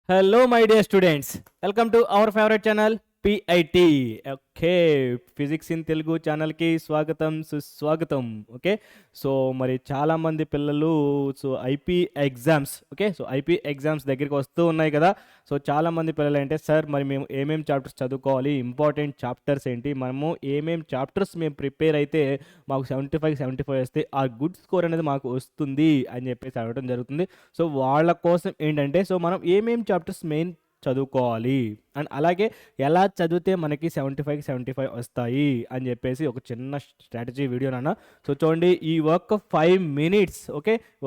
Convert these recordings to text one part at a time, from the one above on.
Hello, my dear students. Welcome to our favorite channel, PIT. Okay, physics in Telugu ఛానల్కి స్వాగతం సుస్వాగతం. Okay, so మరి చాలామంది పిల్లలు ఐపీ ఎగ్జామ్స్ ఐపీ ఎగ్జామ్స్ దగ్గరికి వస్తూ ఉన్నాయి కదా. సో చాలామంది పిల్లలు అంటే సార్ మరి మేము ఏమేమి చాప్టర్స్ చదువుకోవాలి, ఇంపార్టెంట్ చాప్టర్స్ ఏంటి, మనము ఏమేమి చాప్టర్స్ మేము ప్రిపేర్ అయితే మాకు 75 వస్తే ఆ గుడ్ స్కోర్ అనేది మాకు వస్తుంది అని చెప్పేసి అడగడం జరుగుతుంది. సో వాళ్ళ కోసం ఏంటంటే మనం ఏమేమి చాప్టర్స్ మెయిన్ చదువుకోవాలి అండ్ అలాగే ఎలా చదివితే మనకి 75 వస్తాయి అని చెప్పేసి ఒక చిన్న స్ట్రాటజీ వీడియో నాన్న. సో చూడండి, ఈ ఒక్క 5 మినిట్స్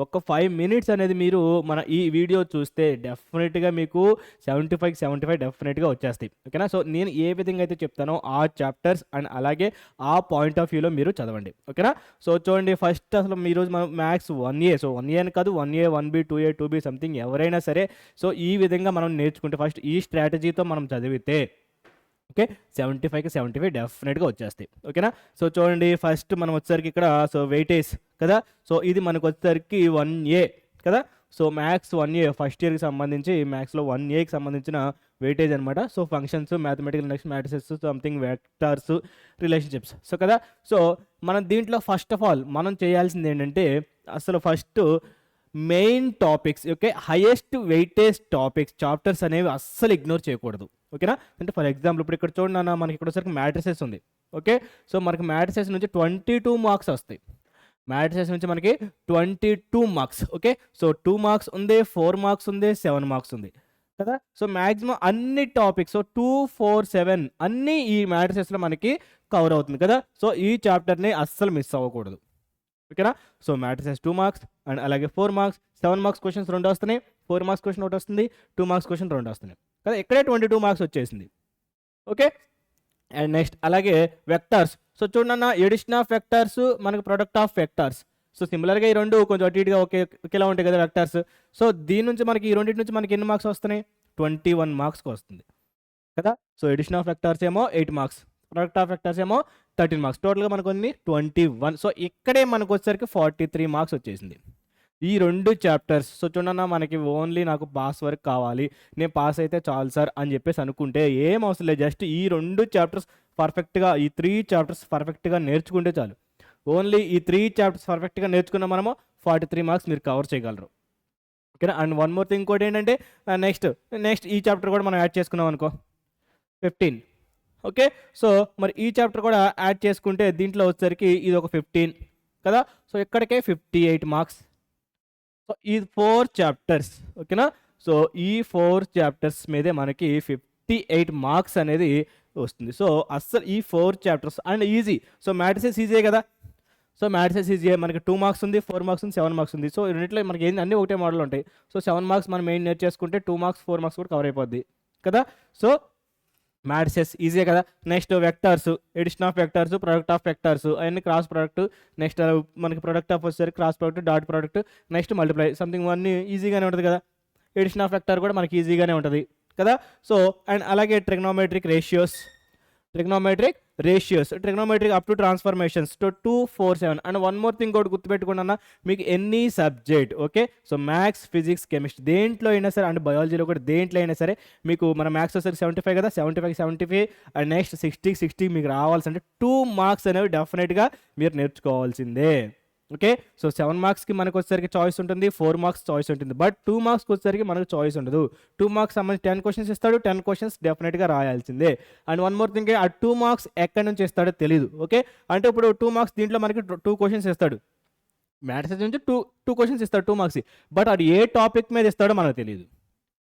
ఒక్క 5 మినిట్స్ అనేది మీరు మన ఈ వీడియో చూస్తే డెఫినెట్గా మీకు 75 డెఫినెట్గా వచ్చేస్తాయి. ఓకేనా. సో నేను ఏ విధంగా అయితే చెప్తానో ఆ చాప్టర్స్ అండ్ అలాగే ఆ పాయింట్ ఆఫ్ వ్యూలో మీరు చదవండి. ఓకేనా. సో చూడండి, ఫస్ట్ అసలు ఈరోజు మనం మ్యాథ్స్ 1A, సో 1A అని కాదు, 1A 1B 2A 2B something ఎవరైనా సరే సో ఈ విధంగా మనం నేర్చుకుంటే ఫస్ట్ ఈ స్ట్రాటజీతో మనం చదివితే 75 డెఫినెట్గా వచ్చేస్తాయి. ఓకేనా. సో చూడండి, ఫస్ట్ మనం వచ్చేసరికి ఇక్కడ సో వెయిటేజ్ కదా. సో ఇది మనకు వచ్చేసరికి 1A కదా. సో మ్యాథ్స్ 1A ఫస్ట్ ఇయర్కి సంబంధించి మ్యాథ్స్లో 1Aకి సంబంధించిన వెయిటేజ్ అనమాట. So functions, mathematical, next matrices, something vectors, relationships. So కదా. సో మనం దీంట్లో ఫస్ట్ ఆఫ్ ఆల్ మనం చేయాల్సింది ఏంటంటే అసలు first main topics highest weightage topics chapters అనేవి అస్సలు ఇగ్నోర్ చేయకూడదు. ఓకేనా. అంటే ఫర్ ఎగ్జాంపుల్ ఇప్పుడు ఇక్కడ చూడండి అన్న, మనకి ఇక్కడ వచ్చరికి మ్యాట్రిసెస్ ఉంది. ఓకే, సో మనకి మ్యాట్రిసెస్ నుంచి 22 మార్క్స్ వస్తాయి. మ్యాట్రిసెస్ నుంచి మనకి 22 మార్క్స్. ఓకే, సో 2 మార్క్స్ ఉంది, 4 మార్క్స్ ఉంది, 7 మార్క్స్ ఉంది కదా. సో మ్యాక్సిమం అన్ని టాపిక్స్, సో 2, 4, 7 అన్నీ ఈ మ్యాట్రిసెస్లో మనకి కవర్ అవుతుంది కదా. సో ఈ చాప్టర్ని అస్సలు మిస్ అవ్వకూడదు. ఓకేనా. సో మ్యాట్రిసెస్ 2 మార్క్స్ అండ్ అలాగే 4 మార్క్స్, 7 మార్క్స్ క్వశ్చన్స్ 2 వస్తున్నాయి, 4 మార్క్స్ క్వశ్చన్ 1 వస్తుంది, 2 మార్క్స్ క్వశ్చన్ 2 వస్తున్నాయి కదా. ఇక్కడే 22 మార్క్స్ వచ్చేసింది. ఓకే, అండ్ నెక్స్ట్ అలాగే వెక్టార్స్. సో చూడన్న, ఎడిషన్ ఆఫ్ వెక్టార్స్, మనకి ప్రొడక్ట్ ఆఫ్ వెక్టార్స్. సో సిమిలర్గా ఈ రెండు కొంచెం అటు ఇటుగా ఒకేలా ఉంటాయి కదా వెక్టార్స్. సో దీని నుంచి మనకి ఈ రెండింటి నుంచి మనకి ఎన్ని మార్క్స్ వస్తున్నాయి, 21 మార్క్స్కి వస్తుంది కదా. సో ఎడిషన్ ఆఫ్ వెక్టార్స్ ఏమో 8 మార్క్స్, ప్రొడక్ట్ ఆఫ్ వెక్టార్స్ ఏమో 13 మార్క్స్, టోటల్గా మనకు ఉంది 21. సో ఇక్కడే మనకు వచ్చేసరికి 43 మార్క్స్ వచ్చేసింది ఈ రెండు చాప్టర్స్. సో చూడన్నా, మనకి ఓన్లీ నాకు పాస్ వరకు కావాలి, నేను పాస్ అయితే చాలు సార్ అని చెప్పేసి అనుకుంటే ఏం అవసరం లేదు. జస్ట్ ఈ రెండు చాప్టర్స్ పర్ఫెక్ట్గా, ఈ 3 చాప్టర్స్ పర్ఫెక్ట్గా నేర్చుకుంటే చాలు. ఓన్లీ ఈ 3 చాప్టర్స్ పర్ఫెక్ట్గా నేర్చుకున్న మనము 43 మార్క్స్ మీరు కవర్ చేయగలరు. ఓకేనా. అండ్ వన్ మోర్ థింగ్ ఇంకోటి ఏంటంటే నెక్స్ట్ ఈ చాప్టర్ కూడా మనం యాడ్ చేసుకున్నాం అనుకో 15. ఓకే, సో మరి ఈ చాప్టర్ కూడా యాడ్ చేసుకుంటే దీంట్లో వచ్చేసరికి ఇది ఒక 15 కదా. సో ఇక్కడికే 58 మార్క్స్. సో ఈ 4 చాప్టర్స్. ఓకేనా. సో ఈ 4 చాప్టర్స్ మీదే మనకి 58 మార్క్స్ అనేది వస్తుంది. సో అస్సలు ఈ 4 chapters and easy. So matrices easy కదా. సో మ్యాట్రిసెస్ ఈజీ, మనకి 2 మార్క్స్ ఉంది, 4 మార్క్స్ ఉంది, 7 మార్క్స్ ఉంది. సో రెండింటిలో మనకి ఏంటి అన్నీ ఒకటే మోడల్ ఉంటాయి. సో 7 మార్క్స్ మనం మెయిన్ నేర్చేసుకుంటే 2 మార్క్స్ 4 మార్క్స్ కూడా కవర్ అయిపోద్ది కదా. సో మ్యాట్రిసెస్ ఈజీ కదా. Next vectors, addition of vectors, product of vectors, అవన్నీ క్రాస్ ప్రొడక్ట్. నెక్స్ట్ మనకి ప్రొడక్ట్ ఆఫ్ వచ్చేసరికి cross product, dot product, next multiply something అన్నీ ఈజీగానే ఉంటుంది కదా. ఎడిషన్ ఆఫ్ వెక్టార్ కూడా మనకి ఈజీగానే ఉంటుంది కదా. సో అండ్ అలాగే trigonometric ratios trigonometric up to transformations to 2, 4, 7. And one more thing కూడా గుర్తుపెట్టుకున్నా, మీకు any subject so maths, physics, chemistry దేంట్లో అయినా సరే అండ్ బయాలజీలో కూడా దేంట్లో అయినా సరే మీకు మన మ్యాథ్స్ వచ్చేసరికి 75 కదా. 75 అండ్ నెక్స్ట్ 60 మీకు రావాల్సి అంటే 2 మార్క్స్ అనేవి డెఫినెట్గా మీరు నేర్చుకోవాల్సిందే. ఓకే, సో 7 మార్క్స్కి మనకు వచ్చేసరికి చాయిస్ ఉంటుంది, 4 మార్క్స్ చాయిస్ ఉంటుంది, బట్ 2 మార్క్స్కి వచ్చేసరికి మనకు చాయిస్ ఉండదు. 2 మార్క్స్ సంబంధించి 10 క్వశ్చన్స్ ఇస్తాడు, 10 క్వశ్చన్స్ డెఫినెట్గా రాయాల్సిందే. అండ్ వన్ మోర్ థింగ్, ఆ 2 మార్క్స్ ఎక్కడి నుంచి ఇస్తాడో తెలియదు. ఓకే, అంటే ఇప్పుడు 2 మార్క్స్ దీంట్లో మనకి 2 క్వశ్చన్స్ ఇస్తాడు, మ్యాథ్స్ నుంచి 2 క్వశ్చన్స్ ఇస్తాడు 2 మార్క్స్, బట్ అది ఏ టాపిక్ మీద ఇస్తాడో మనకు తెలియదు.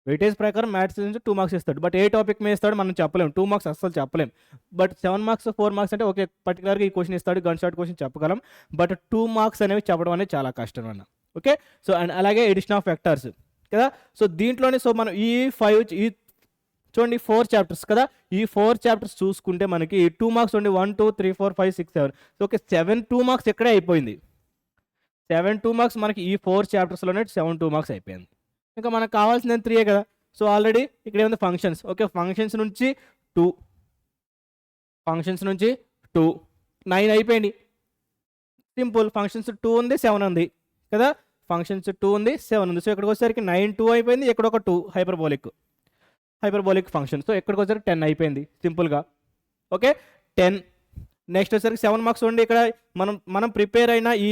వెయిటేజ్ ప్రకారం మ్యాథ్స్ నుంచి 2 మార్క్స్ ఇస్తాడు, బట్ ఏ టాపిక్ మీద ఇస్తాడు మనం చెప్పలేం. 2 మార్క్స్ అస్సలు చెప్పలేం. బట్ 7 మార్క్స్ 4 మార్క్స్ అంటే ఓకే పర్టికులర్గా ఈ క్వశ్చన్ ఇస్తాడు, గన్ షాట్ క్వశ్చన్ చెప్పగలం, బట్ 2 మార్క్స్ అనేవి చెప్పడం అనేది చాలా కష్టం అన్న. ఓకే, సో అండ్ అలాగే ఎడిషన్ ఆఫ్ వెక్టార్స్ కదా. సో దీంట్లోనే సో మనం ఈ చూడండి 4 చాప్టర్స్ కదా. ఈ 4 చాప్టర్స్ చూసుకుంటే మనకి 2 మార్క్స్ ఉండి 1, 2, 3, 4, 5, 6, 7. ఓకే, 2 మార్క్స్ ఇక్కడే అయిపోయింది. 2 మార్క్స్ మనకి ఈ 4 చాప్టర్స్లోనే 2 మార్క్స్ అయిపోయింది. ఇంకా మనకు కావాల్సింది 3 కదా. సో ఆల్రెడీ ఇక్కడ ఏముంది ఫంక్షన్స్. ఓకే, ఫంక్షన్స్ నుంచి 2 9 అయిపోయింది. సింపుల్. ఫంక్షన్స్ 2 ఉంది, 7 ఉంది కదా. ఫంక్షన్స్ 2 ఉంది, 7 ఉంది. సో ఇక్కడికి వచ్చేసరికి 9, 2 అయిపోయింది. ఇక్కడ ఒక 2 హైపర్బోలిక్ ఫంక్షన్. సో ఇక్కడికి వచ్చేసరికి 10 అయిపోయింది సింపుల్గా. ఓకే 10. నెక్స్ట్ వచ్చేసరికి 7 మార్క్స్ ఉండి ఇక్కడ మనం ప్రిపేర్ అయిన ఈ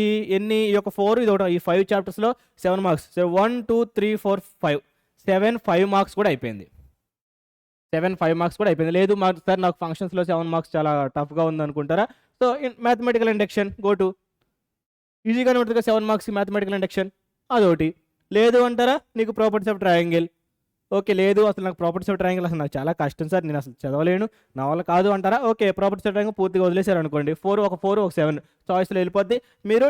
యొక్క 4 ఇది ఒకటి, ఈ 5 చాప్టర్స్లో 7 మార్క్స్. సో 1 2 3 4 5 5 మార్క్స్ కూడా అయిపోయింది. 5 మార్క్స్ కూడా అయిపోయింది. లేదు సార్ నాకు ఫంక్షన్స్లో 7 మార్క్స్ చాలా టఫ్గా ఉంది అనుకుంటారా, so mathematical induction go to ఈజీగానే ఉంటుంది 7 మార్క్స్ మ్యాథమెటికల్ ఇండక్షన్, అదొకటి. లేదు అంటారా నీకు ప్రాపర్టీస్ ఆఫ్ ట్రయాంగిల్. ఓకే లేదు అసలు నాకు ప్రాపర్టీస్ ఆఫ్ ట్రయాంగిల్ అసలు నాకు చాలా కష్టం సార్, నేను అసలు చదవలేను, నా వల్ల కాదు అంటారా. ఓకే ప్రాపర్టీస్ ఆఫ్ ట్రయాంగిల్ పూర్తిగా వదిలేశారు అనుకోండి, 4 ఒక 7 చాయిస్లో వెళ్ళిపోద్ది. మీరు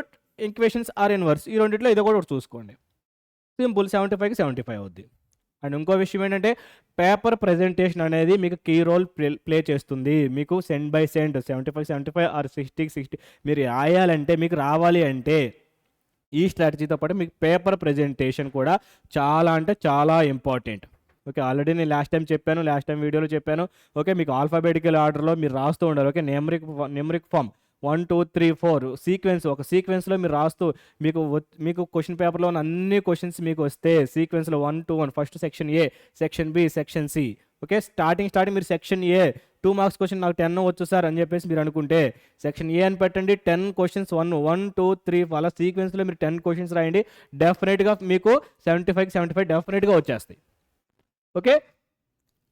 ఈక్వేషన్స్ ఆర్ ఇన్వర్స్ ఈ రెండిట్లో ఇది కూడా ఒకటి చూసుకోండి. సింపుల్ 75కి 75 అవుద్ది. అండ్ ఇంకో విషయం ఏంటంటే పేపర్ ప్రజెంటేషన్ అనేది మీకు కీ రోల్ ప్లే చేస్తుంది. మీకు సెంట్ బై సెంట్ 75 ఆర్ 60 మీరు రాయాలంటే, మీకు రావాలి అంటే ఈ స్ట్రాటజీతో పాటు మీకు పేపర్ ప్రజెంటేషన్ కూడా చాలా అంటే చాలా ఇంపార్టెంట్. ఓకే ఆల్రెడీ నేను లాస్ట్ టైం వీడియోలో చెప్పాను. ఓకే మీకు ఆల్ఫాబెటికల్ ఆర్డర్లో మీరు రాస్తూ ఉండాలి. ఓకే నెమరిక్ ఫామ్ 1 2 3 4 సీక్వెన్స్, ఒక సీక్వెన్స్లో మీరు రాస్తూ మీకు క్వశ్చన్ పేపర్లో ఉన్న అన్ని క్వశ్చన్స్ మీకు వస్తే సీక్వెన్స్లో 1 to 1 first section A, section B, section C. Okay starting మీరు సెక్షన్ ఏ 2 మార్క్స్ క్వశ్చన్ నాకు 10 వచ్చు సార్ అని చెప్పేసి మీరు అనుకుంటే సెక్షన్ ఏ అని పెట్టండి, 10 క్వశ్చన్స్ 1 2 3 అలా సీక్వెన్స్లో మీరు 10 క్వశ్చన్స్ రాయండి. డెఫినెట్గా మీకు 75 డెఫినెట్గా వచ్చేస్తాయి. ఓకే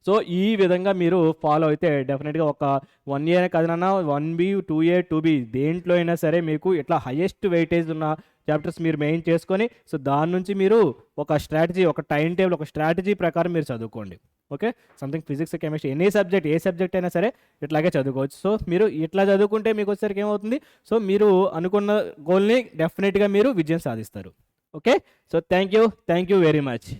సో ఈ విధంగా మీరు ఫాలో అయితే డెఫినెట్గా ఒక 1A కదనన్నా 1B 2A 2B దేంట్లో అయినా సరే మీకు ఇట్లా హైయెస్ట్ వెయిటేజ్ ఉన్న చాప్టర్స్ మీరు మెయిన్ చేసుకొని సో దాని నుంచి మీరు ఒక స్ట్రాటజీ, ఒక టైం టేబుల్, ఒక స్ట్రాటజీ ప్రకారం మీరు చదువుకోండి. ఓకే సంథింగ్ ఫిజిక్స్, కెమిస్ట్రీ ఏ సబ్జెక్ట్ అయినా సరే ఇట్లాగే చదువుకోవచ్చు. సో మీరు ఇట్లా చదువుకుంటే మీకు వచ్చేసరికి ఏమవుతుంది, సో మీరు అనుకున్న గోల్ని డెఫినెట్గా మీరు విజయం సాధిస్తారు. Okay so thank you very much.